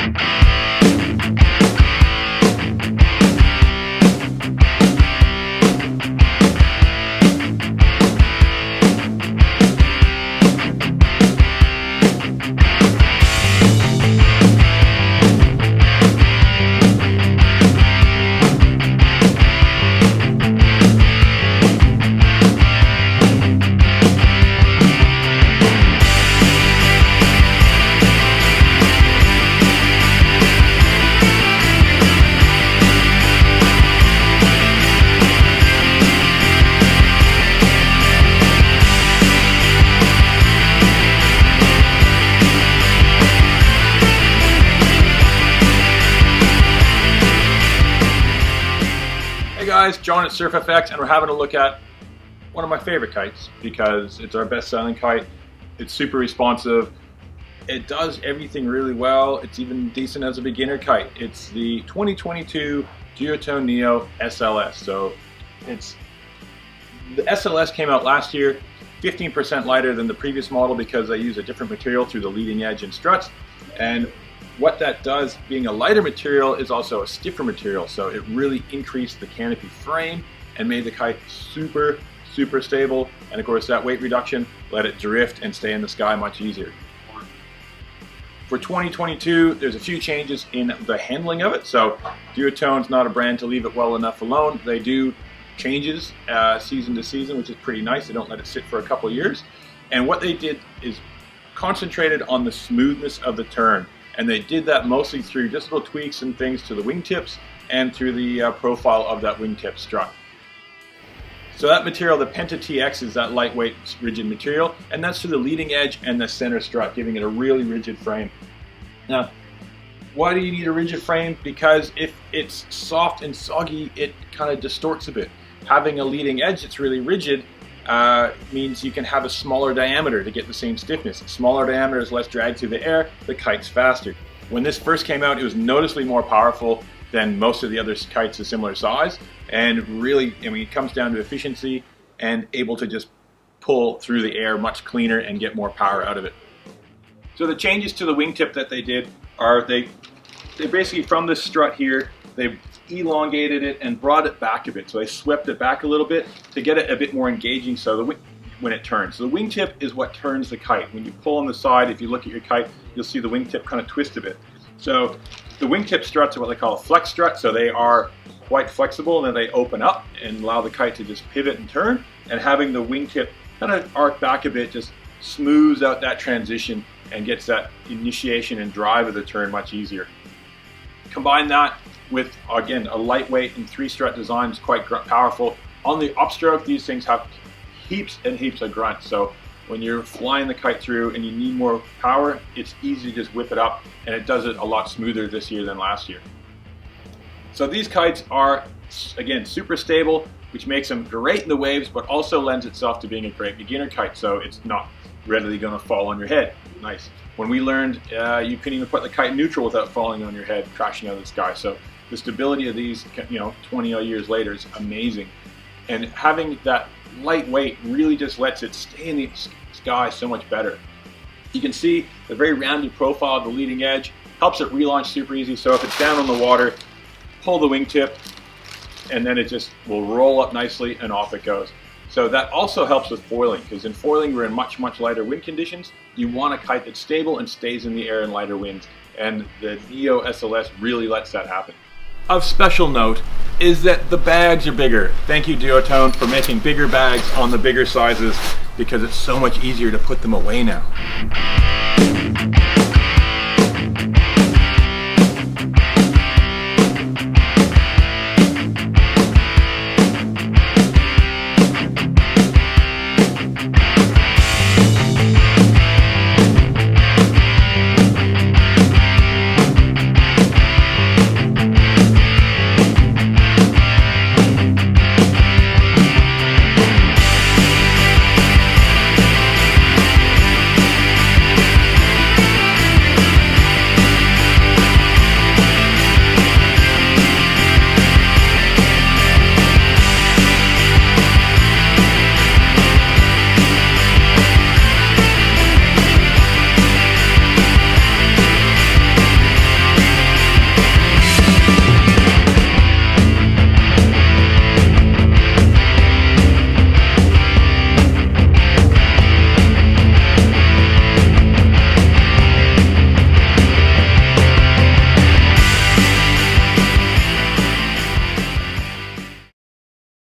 Hey guys, John at SurfFX, and we're having a look at one of my favorite kites because it's our best-selling kite. It's super responsive. It does everything really well. It's even decent as a beginner kite. It's the 2022 Duotone Neo SLS. So the SLS came out last year, 15% lighter than the previous model because I use a different material through the leading edge and struts. And what that does, being a lighter material, is also a stiffer material, so it really increased the canopy frame and made the kite super stable. And of course, that weight reduction let it drift and stay in the sky much easier. For 2022, there's a few changes in the handling of it. So Duotone's not a brand to leave it well enough alone. They do changes season to season, which is pretty nice. They don't let it sit for a couple of years. And what they did is concentrated on the smoothness of the turn. And they did that mostly through just little tweaks and things to the wingtips and through the profile of that wingtip strut. So that material, the Penta TX, is that lightweight, rigid material, and that's through the leading edge and the center strut, giving it a really rigid frame. Now, why do you need a rigid frame? Because if it's soft and soggy, it kind of distorts a bit. Having a leading edge that's really rigid means you can have a smaller diameter to get the same stiffness. Smaller diameter is less drag through the air, the kite's faster. When this first came out, it was noticeably more powerful than most of the other kites of similar size, and really, I mean, it comes down to efficiency and able to just pull through the air much cleaner and get more power out of it. So the changes to the wingtip that they did are they basically, from the strut here, they elongated it and brought it back a bit. So they swept it back a little bit to get it a bit more engaging so when it turns. So the wingtip is what turns the kite. When you pull on the side, if you look at your kite, you'll see the wingtip kind of twist a bit. So the wingtip struts are what they call a flex strut. So they are quite flexible, and then they open up and allow the kite to just pivot and turn. And having the wingtip kind of arc back a bit just smooths out that transition and gets that initiation and drive of the turn much easier. Combine that with, again, a lightweight and 3-strut design is quite powerful. On the upstroke, these things have heaps and heaps of grunt. So when you're flying the kite through and you need more power, it's easy to just whip it up, and it does it a lot smoother this year than last year. So these kites are, again, super stable, which makes them great in the waves, but also lends itself to being a great beginner kite, so it's not readily going to fall on your head. Nice. When we learned, you couldn't even put the kite neutral without falling on your head, crashing out of the sky. So the stability of these, 20 years later is amazing. And having that lightweight really just lets it stay in the sky so much better. You can see the very rounded profile of the leading edge helps it relaunch super easy. So if it's down on the water, pull the wingtip, and then it just will roll up nicely and off it goes. So that also helps with foiling, because in foiling we're in much lighter wind conditions. You want a kite that's stable and stays in the air in lighter winds, and the Neo SLS really lets that happen. Of special note is that the bags are bigger. Thank you, Duotone, for making bigger bags on the bigger sizes, because it's so much easier to put them away now.